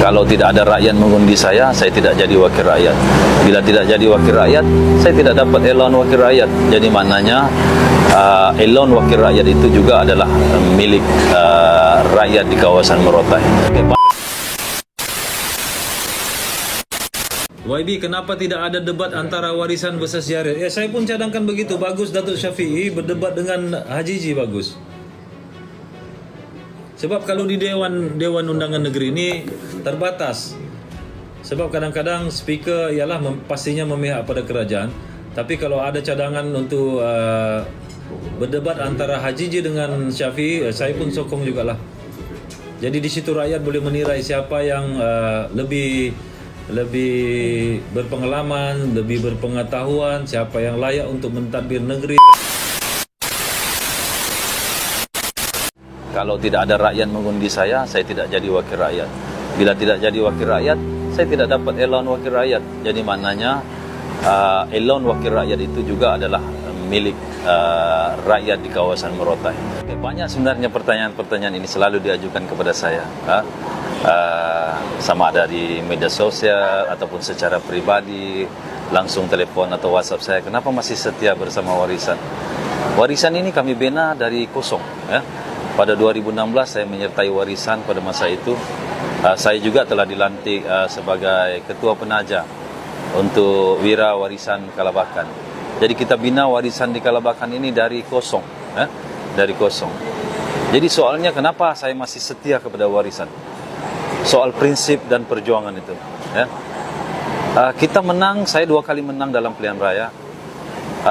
Kalau tidak ada rakyat mengundi saya tidak jadi wakil rakyat. Bila tidak jadi wakil rakyat, saya tidak dapat elon wakil rakyat. Jadi maknanya elon wakil rakyat itu juga adalah milik rakyat di kawasan Morotai. YB, kenapa tidak ada debat antara warisan versus Syariat? Ya, saya pun cadangkan begitu. Bagus Datuk Syafiee berdebat dengan Haji Ji, bagus. Sebab kalau di Dewan Undangan Negeri ini terbatas. Sebab kadang-kadang speaker ialah pastinya memihak pada kerajaan. Tapi kalau ada cadangan untuk berdebat antara Haji Ji dengan Syafiee, saya pun sokong jugalah. Jadi di situ rakyat boleh menilai siapa yang lebih berpengalaman, lebih berpengetahuan, siapa yang layak untuk mentadbir negeri. Kalau tidak ada rakyat mengundi saya tidak jadi wakil rakyat. Bila tidak jadi wakil rakyat, saya tidak dapat elon wakil rakyat. Jadi maknanya elon wakil rakyat itu juga adalah milik rakyat di kawasan Morotai. Banyak sebenarnya pertanyaan-pertanyaan ini selalu diajukan kepada saya. Sama ada di media sosial ataupun secara pribadi, langsung telepon atau WhatsApp saya, kenapa masih setia bersama warisan? Warisan ini kami bina dari kosong. Pada 2016 saya menyertai warisan pada masa itu. Saya juga telah dilantik sebagai ketua penaja untuk Wira Warisan Kalabakan. Jadi kita bina warisan di Kalabakan ini dari kosong. Dari kosong. Jadi soalnya kenapa saya masih setia kepada warisan? Soal prinsip dan perjuangan itu. Kita menang, saya 2 kali menang dalam pilihan raya.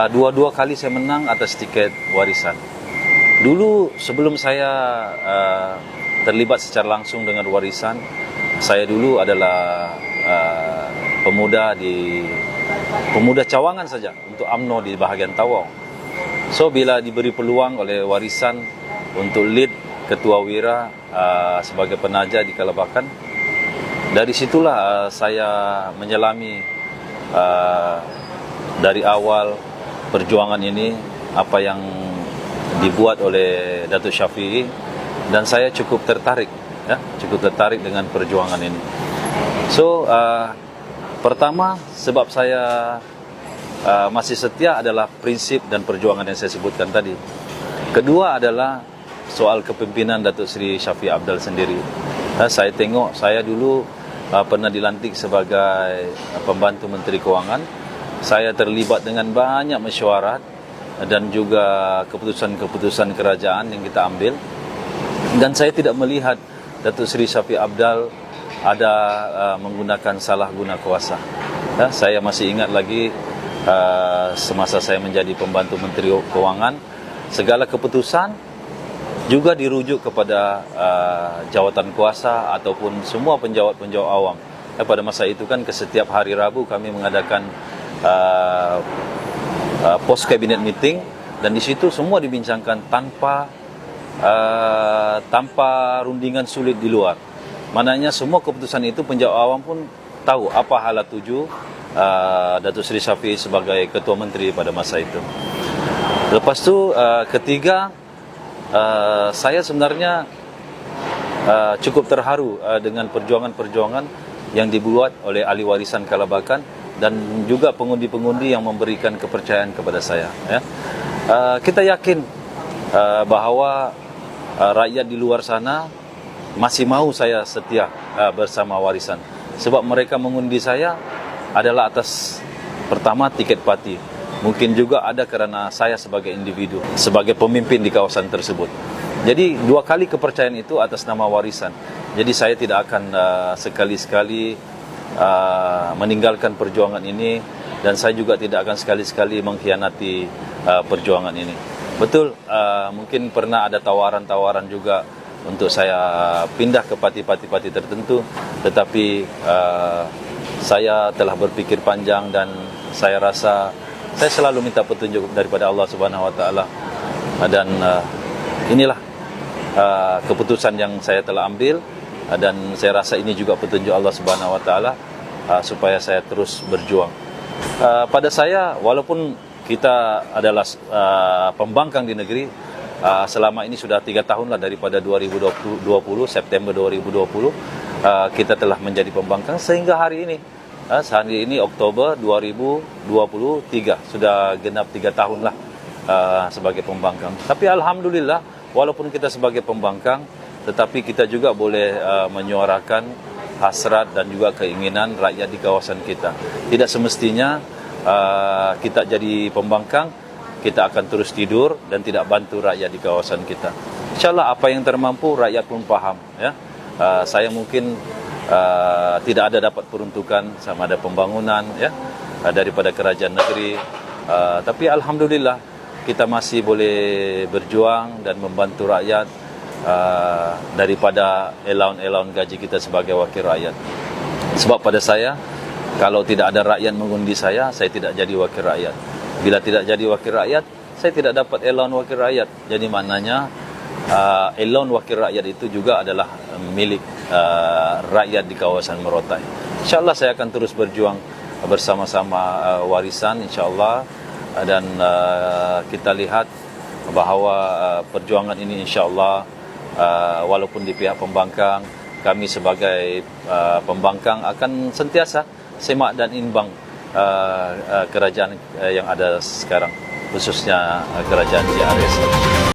Dua kali saya menang atas tiket warisan. Dulu sebelum saya terlibat secara langsung dengan warisan, saya dulu adalah pemuda cawangan saja untuk UMNO di bahagian Tawau. So bila diberi peluang oleh warisan untuk lead Ketua Wira sebagai penaja di Kalabakan, dari situlah saya menyelami dari awal perjuangan ini, apa yang dibuat oleh Datuk Syafiee, dan saya cukup tertarik dengan perjuangan ini. So pertama, sebab saya masih setia adalah prinsip dan perjuangan yang saya sebutkan tadi. Kedua adalah soal kepimpinan Datuk Seri Shafie Apdal sendiri. Saya tengok, saya dulu pernah dilantik sebagai pembantu Menteri Kewangan. Saya terlibat dengan banyak mesyuarat dan juga keputusan-keputusan kerajaan yang kita ambil. Dan saya tidak melihat Datuk Seri Shafie Apdal ada menggunakan salah guna kuasa. Saya masih ingat lagi semasa saya menjadi pembantu Menteri Kewangan, segala keputusan juga dirujuk kepada jawatan kuasa ataupun semua penjawat-penjawat awam. Pada masa itu kan setiap hari Rabu kami mengadakan post cabinet meeting, dan di situ semua dibincangkan tanpa rundingan sulit di luar. Maknanya semua keputusan itu penjawat awam pun tahu apa halat tuju Datuk Seri Shafie sebagai ketua menteri pada masa itu. Lepas tu ketiga, saya sebenarnya cukup terharu dengan perjuangan-perjuangan yang dibuat oleh ahli warisan Kalabakan dan juga pengundi-pengundi yang memberikan kepercayaan kepada saya. Kita yakin bahawa rakyat di luar sana masih mahu saya setia bersama warisan. Sebab mereka mengundi saya adalah atas pertama tiket parti. Mungkin juga ada kerana saya sebagai individu, sebagai pemimpin di kawasan tersebut. Jadi 2 kali kepercayaan itu atas nama warisan. Jadi saya tidak akan sekali-sekali meninggalkan perjuangan ini, dan saya juga tidak akan sekali-sekali mengkhianati perjuangan ini. Betul, mungkin pernah ada tawaran-tawaran juga untuk saya pindah ke parti-parti tertentu, tetapi saya telah berpikir panjang dan saya rasa saya selalu minta petunjuk daripada Allah Subhanahu Wa Taala, dan inilah keputusan yang saya telah ambil, dan saya rasa ini juga petunjuk Allah Subhanahu Wa Taala supaya saya terus berjuang. Pada saya, walaupun kita adalah pembangkang di negeri, selama ini sudah 3 tahun lah daripada 2020, September 2020, kita telah menjadi pembangkang sehingga hari ini Oktober 2023 sudah genap 3 tahun lah sebagai pembangkang. Tapi alhamdulillah walaupun kita sebagai pembangkang, tetapi kita juga boleh menyuarakan hasrat dan juga keinginan rakyat di kawasan kita. Tidak semestinya kita jadi pembangkang, kita akan terus tidur dan tidak bantu rakyat di kawasan kita. InsyaAllah apa yang termampu rakyat pun paham. Ya. Saya mungkin tidak ada dapat peruntukan sama ada pembangunan ya daripada kerajaan negeri. Tapi alhamdulillah kita masih boleh berjuang dan membantu rakyat daripada allowance gaji kita sebagai wakil rakyat. Sebab pada saya, kalau tidak ada rakyat mengundi saya tidak jadi wakil rakyat. Bila tidak jadi wakil rakyat, saya tidak dapat allowance wakil rakyat. Jadi maknanya allowance wakil rakyat itu juga adalah milik rakyat di kawasan Merotai. InsyaAllah saya akan terus berjuang bersama-sama warisan insyaAllah, dan kita lihat bahawa perjuangan ini insyaAllah walaupun di pihak pembangkang, kami sebagai pembangkang akan sentiasa semak dan imbang kerajaan yang ada sekarang, khususnya kerajaan JRS.